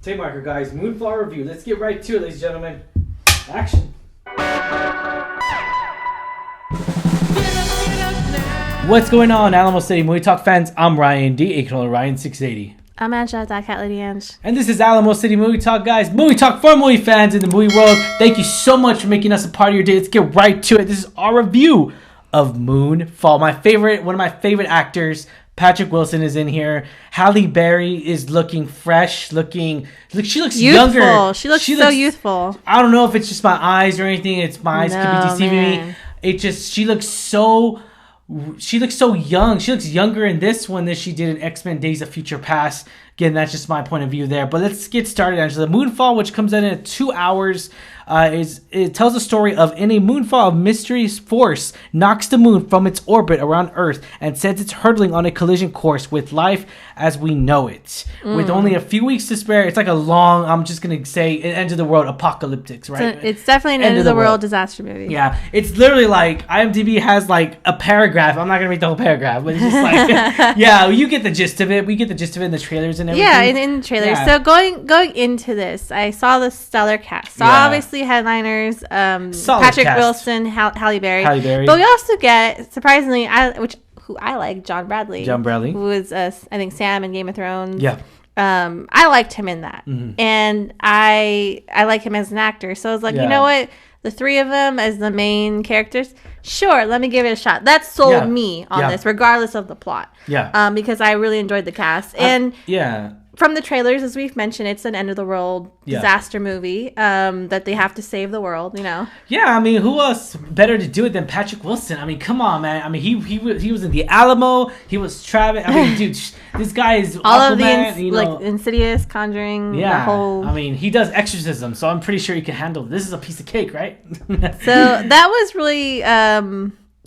Tape marker, guys. Moonfall review. Let's get right to it, ladies and gentlemen. Action. What's going on, Alamo City Movie Talk fans? I'm Ryan D, aka Ryan680. I'm Angela, Cat Lady Ange. And this is Alamo City Movie Talk, guys. Movie talk for movie fans in the movie world. Thank you so much for making us a part of your day. Let's get right to it. This is our review of Moonfall. One of my favorite actors, Patrick Wilson, is in here. Halle Berry is looking fresh, she looks youthful. younger. She looks so youthful. I don't know if it's just my eyes or anything. It's my eyes could be deceiving me. She looks so young. She looks younger in this one than she did in X-Men Days of Future Past. Again, that's just my point of view there. But let's get started. Angela. Moonfall, which comes in at 2 hours, it tells the story of in a moonfall, a mysterious force knocks the moon from its orbit around Earth and sends it hurtling on a collision course with life as we know it. With only a few weeks to spare, it's like a long, I'm just going to say, an end of the world apocalyptic, right? It's definitely an end of the world disaster movie. Yeah, it's literally like IMDb has like a paragraph. I'm not going to read the whole paragraph, but it's just like, yeah, you get the gist of it. We get the gist of it in the trailers and everything. Yeah, in the trailers. Yeah. So going into this, I saw the stellar cast. So obviously headliners, Patrick Wilson, Halle Berry. But we also get, surprisingly, who I like, John Bradley. Who is, I think, Sam in Game of Thrones. Yeah. I liked him in that. Mm-hmm. And I like him as an actor. So I was like, you know what? The three of them as the main characters, sure, let me give it a shot. That sold me on this, regardless of the plot. Yeah. Because I really enjoyed the cast. And from the trailers, as we've mentioned, it's an end-of-the-world disaster movie that they have to save the world, you know? Yeah, I mean, who else better to do it than Patrick Wilson? I mean, come on, man. I mean, he was in the Alamo. He was Travis. I mean, dude, this guy is all Aquaman, of the like Insidious, Conjuring, the whole... I mean, he does exorcism, so I'm pretty sure he can handle it. This is a piece of cake, right? So that was really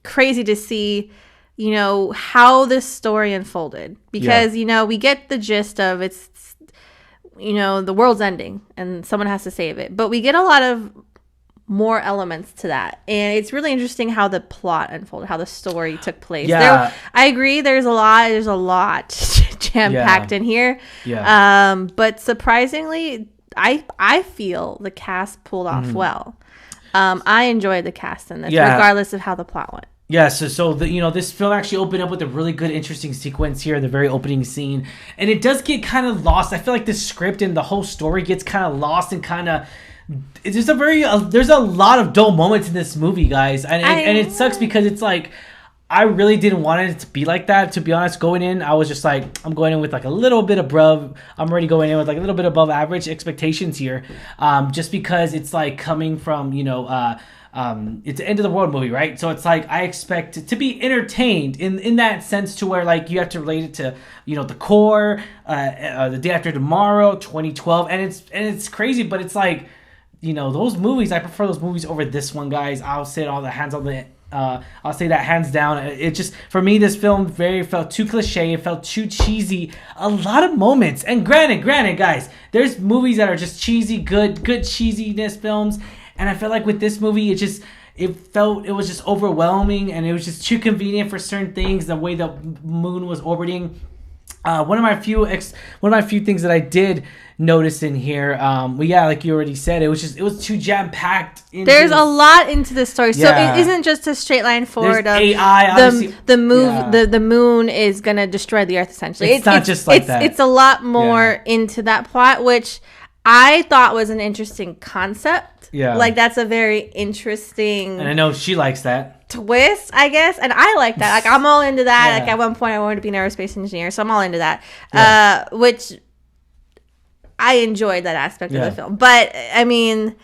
crazy to see, you know, how this story unfolded, because you know, we get the gist of it's, you know, the world's ending and someone has to save it, but we get a lot of more elements to that, and it's really interesting how the plot unfolded, how the story took place. I agree, there's a lot jam-packed in here, but surprisingly I feel the cast pulled off well. I enjoyed the cast in this, regardless of how the plot went. Yeah, so this film actually opened up with a really good, interesting sequence here in the very opening scene, and it does get kind of lost. I feel like the script and the whole story gets kind of lost and kind of. There's a lot of dull moments in this movie, guys, and it sucks because it's like I really didn't want it to be like that. To be honest, going in, I was just like, I'm going in with like a little bit above. I'm already going in with like a little bit above average expectations here, just because it's like coming from it's an end of the world movie, right? So it's like I expect it to be entertained in that sense, to where like you have to relate it to, you know, The Core, The Day After Tomorrow, 2012, and it's crazy, but it's like, you know, those movies, I prefer those movies over this one, guys. I'll say I'll say that hands down. It just, for me, this film felt too cliche. It felt too cheesy. A lot of moments, and granted, guys, there's movies that are just cheesy, good cheesiness films. And I felt like with this movie, it was just overwhelming, and it was just too convenient for certain things. The way the moon was orbiting. One of my few things that I did notice in here, like you already said, it was too jam packed. There's a lot into this story, so it isn't just a straight line forward. There's AI, the moon is gonna destroy the Earth essentially. It's not just like that. It's a lot more into that plot, which I thought was an interesting concept. Yeah, like that's a very interesting. And I know she likes that twist, I guess, and I like that. Like I'm all into that. Yeah. Like at one point, I wanted to be an aerospace engineer, so I'm all into that. Yeah. Which I enjoyed that aspect of the film, but I mean,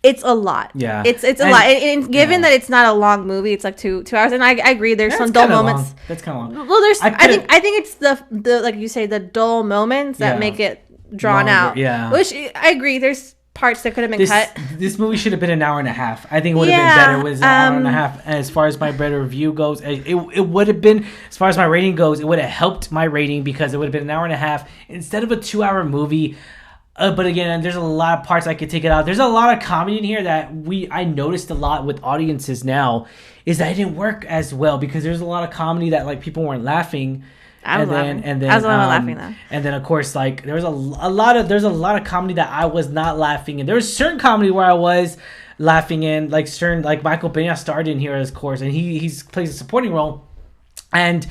it's a lot. Yeah, it's a lot. And given that it's not a long movie, it's like 2 hours, and I agree. There's some dull moments. Long. That's kind of long. Well, I think it's the like you say, the dull moments that make it drawn out. Yeah, which I agree. There's parts that could have been cut. This movie should have been an hour and a half. I think it would have been better. It was an hour and a half. And as far as my better review goes, it would have been, as far as my rating goes, it would have helped my rating, because it would have been an hour and a half instead of a 2-hour movie. But again, there's a lot of parts I could take it out. There's a lot of comedy in here that I noticed a lot with audiences now, is that it didn't work as well, because there's a lot of comedy that like people weren't laughing. I was laughing. I was laughing though. And then of course, like there's a lot of comedy that I was not laughing in. There was certain comedy where I was laughing in, like certain, like Michael Pena starred in here, of course, and he plays a supporting role. And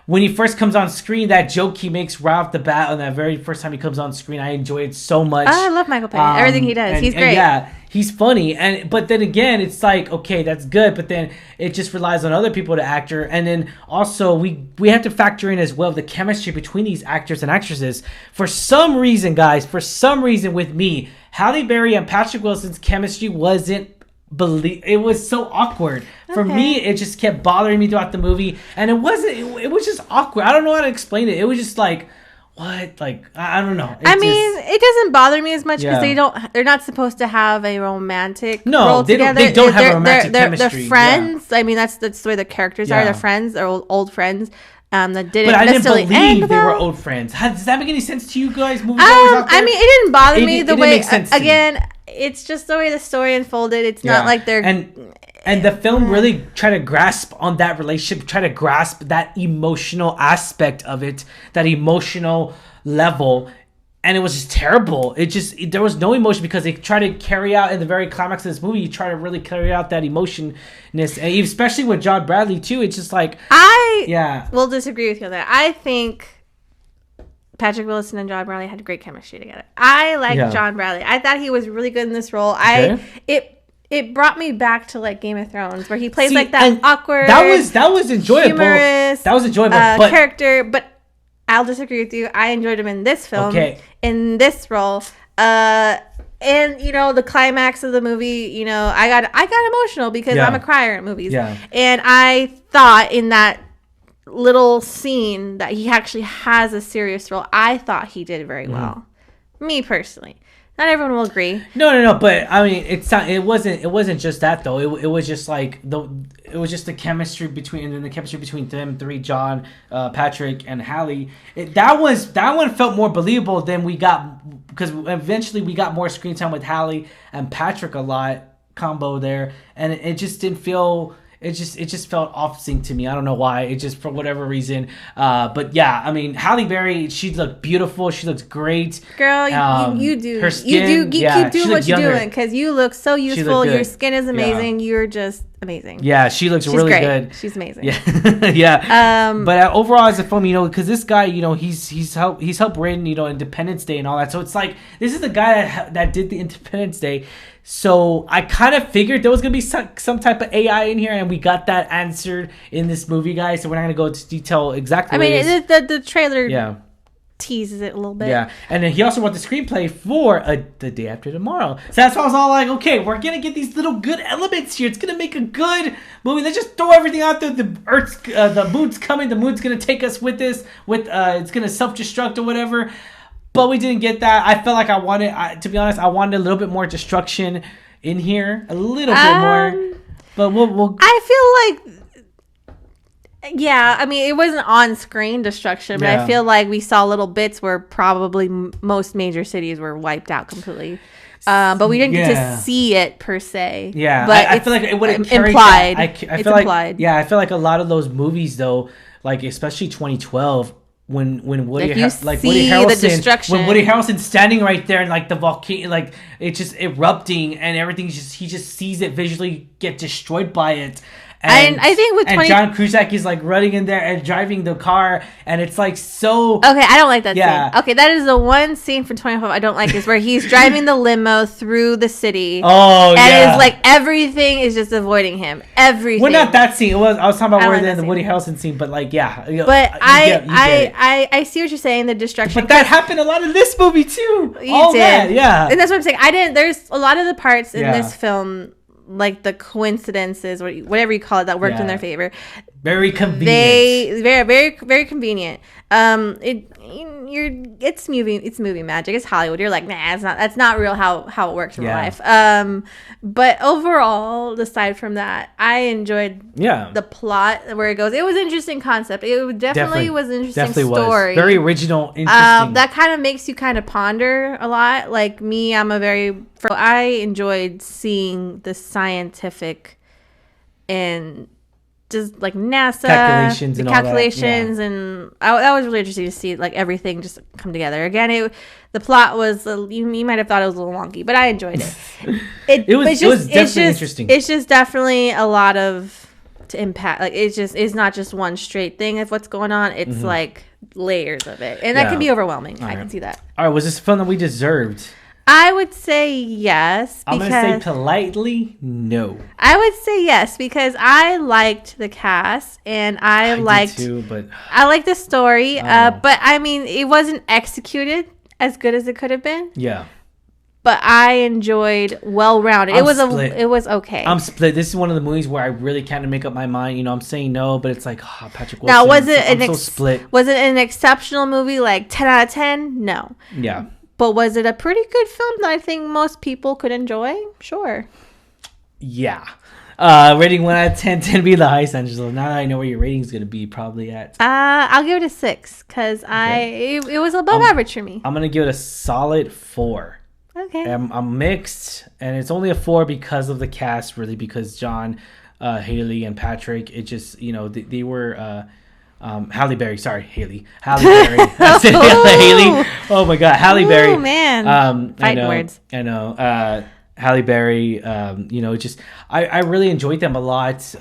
when he first comes on screen, that joke he makes right off the bat on that very first time he comes on screen, I enjoy it so much. I love Michael Pena. Everything he does, he's great. Yeah, he's funny. But then again, it's like, okay, that's good, but then it just relies on other people to actor. And then also we have to factor in as well the chemistry between these actors and actresses. For some reason, guys, with me, Halle Berry and Patrick Wilson's chemistry wasn't. It was so awkward for me. It just kept bothering me throughout the movie, and it was just awkward. I don't know how to explain it. It was just like, what, like I don't know. It doesn't bother me as much because they're not supposed to have a romantic role together. They don't have a romantic chemistry. They're friends. I mean, that's the way the characters are. They're friends. They're old friends. That didn't. But I didn't necessarily believe they were old friends. Does that make any sense to you guys? Movie I mean, it didn't bother me the way. Again, it's just the way the story unfolded. It's not like they're and the film really tried to grasp on that relationship, try to grasp that emotional aspect of it, that emotional level, and it was just terrible. There was no emotion because they tried to carry out in the very climax of this movie. You try to really carry out that emotionness, and especially with John Bradley too. It's just like I will disagree with you on that. I think Patrick Wilson and John Bradley had great chemistry together. I like John Bradley. I thought he was really good in this role. It brought me back to like Game of Thrones, where he plays like that awkward. That was enjoyable. Humorous, that was enjoyable. Character, but I'll disagree with you. I enjoyed him in this film. In this role. And the climax of the movie, I got emotional because I'm a crier at movies. Yeah. And I thought in that little scene that he actually has a serious role. I thought he did very well. Me personally. Not everyone will agree. No. But I mean, it wasn't just that though. It was just like it was just the chemistry between them three, John, Patrick, and Halle. That one felt more believable than we got, because eventually we got more screen time with Halle and Patrick a lot combo there, and it just didn't feel. It just felt off-sync to me. I don't know why. It just, for whatever reason. But yeah, I mean, Halle Berry, she looked beautiful. She looks great. Girl, you do. Her skin, keep doing what you're doing because you look so youthful. Your skin is amazing. You're just amazing. Yeah, she's really great. good. She's amazing. Yeah, yeah. But overall, as a film, because this guy, he's helped written, Independence Day and all that. So it's like, this is the guy that did the Independence Day. So I kind of figured there was going to be some type of AI in here, and we got that answered in this movie, guys. So we're not going to go into detail exactly. I mean, the trailer teases it a little bit. Yeah, and then he also wrote the screenplay for The Day After Tomorrow. So that's why I was all like, okay, we're going to get these little good elements here. It's going to make a good movie. Let's just throw everything out there. The moon's coming. The moon's going to take us with this. It's going to self-destruct or whatever. But we didn't get that. I felt like to be honest, I wanted a little bit more destruction in here. A little bit more. But we'll... I feel like... Yeah, I mean, it wasn't on-screen destruction, but I feel like we saw little bits where probably most major cities were wiped out completely. But we didn't get to see it, per se. Yeah, but I feel like it would have implied. I feel like, implied. Yeah, I feel like a lot of those movies, though, like especially 2012... When Woody Harrelson's standing right there and like the volcano, like it's just erupting and everything, he just sees it visually get destroyed by it. And I think with John Cusack is like running in there and driving the car, and it's like so. Okay, I don't like that scene. Okay, that is the one scene from 2012 I don't like, is where he's driving the limo through the city. Oh, and it's like everything is just avoiding him. Everything. Well, not that scene. I was talking about the Woody Harrelson scene, but like But I see what you're saying. The destruction. But that happened a lot in this movie too. Yeah, and that's what I'm saying. There's a lot of the parts in this film, like the coincidences or whatever you call it, that worked in their favor. Very convenient. Very very convenient. It's movie magic. It's Hollywood. You're like, nah, it's not. That's not real. How it works in real life. But overall, aside from that, I enjoyed the plot, where it goes. It was an interesting concept. It definitely was an interesting story. Was. Very original, interesting. That kind of makes you kind of ponder a lot. Like me, I enjoyed seeing the scientific and just like NASA calculations and calculations, all that. And that was really interesting to see like everything just come together. Again, the plot was you might have thought it was a little wonky, but I enjoyed it. It was definitely interesting. It's just definitely a lot of to impact. Like it's not just one straight thing of what's going on. It's like layers of it, and that can be overwhelming. I can see that. All right, was this a film that we deserved? I would say yes. I'm going to say politely no. I would say yes because I liked the cast and I liked the story. But I mean, it wasn't executed as good as it could have been. Yeah. But I enjoyed well-rounded. It was okay. I'm split. This is one of the movies where I really can't make up my mind. You know, I'm saying no, but it's like Patrick Wilson. Now, was it split? Was it an exceptional movie, like 10 out of 10? No. Yeah. But was it a pretty good film that I think most people could enjoy? Sure. Yeah. Rating 1 out of 10. 10 be the highest, Angela. Now that I know where your rating is going to be probably at. I'll give it a 6 because it was above average for me. I'm going to give it a solid 4. Okay. I'm mixed, and it's only a 4 because of the cast, really, because John, Haley, and Patrick, it just, you know, they were... Halle Berry. Sorry, Haley. Halle Berry. I said Haley. Oh my God, Halle Berry. Oh man. Fighting words. I know. Halle Berry. You know, just I really enjoyed them a lot.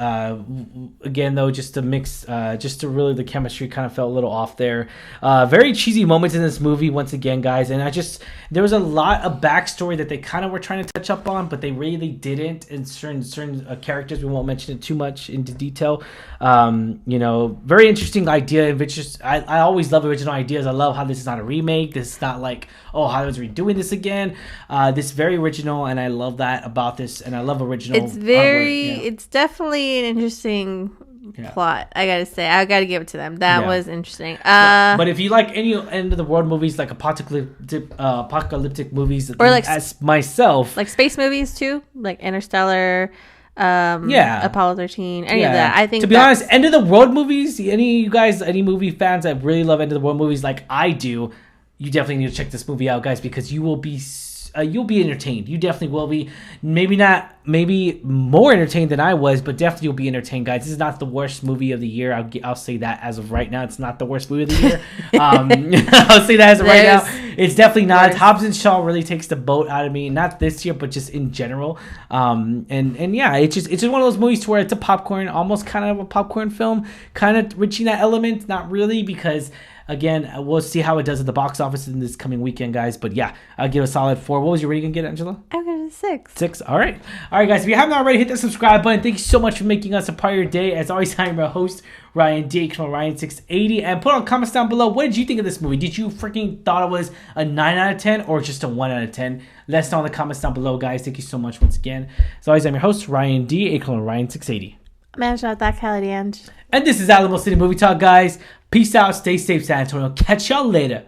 Again, though, just to mix, just to really the chemistry kind of felt a little off there. Very cheesy moments in this movie once again, guys, and there was a lot of backstory that they kind of were trying to touch up on, but they really didn't. And certain characters, we won't mention it too much into detail. You know, very interesting idea. Which is I always love original ideas. I love how this is not a remake. This is not like Hollywood's redoing this again. This is very original, and I love that about this. And I love original. It's definitely an interesting plot. I gotta say, I gotta give it to them. That was interesting. But if you like any end of the world movies, like apocalyptic movies, or like as myself, like space movies too, like Interstellar. Apollo 13, any of that. I think to be honest, end of the world movies, any movie fans that really love end of the world movies like I do, you definitely need to check this movie out, guys, because you will be entertained. You definitely will be. Maybe more entertained than I was, but definitely you'll be entertained, guys. This is not the worst movie of the year. I'll say that as of right now. It's not the worst movie of the year. I'll say that as of right now. It's definitely not. Hobbs and Shaw really takes the boat out of me. Not this year, but just in general. And yeah, it's just one of those movies to where it's a popcorn, almost kind of a popcorn film, kind of reaching that element. Not really, because again, we'll see how it does at the box office in this coming weekend, guys. But yeah, I'll give it a solid 4. What was your rating again, Angela? I'm going to 6. 6. All right, guys. If you haven't already, hit the subscribe button. Thank you so much for making us a part of your day. As always, I'm your host, Ryan D. Ryan680, and put on comments down below. What did you think of this movie? Did you freaking thought it was a 9 out of 10 or just a 1 out of 10? Let us know in the comments down below, guys. Thank you so much once again. As always, I'm your host, Ryan D. Ryan680. Man, shout out that and this is Alamo City Movie Talk, guys. Peace out. Stay safe, San Antonio. Catch y'all later.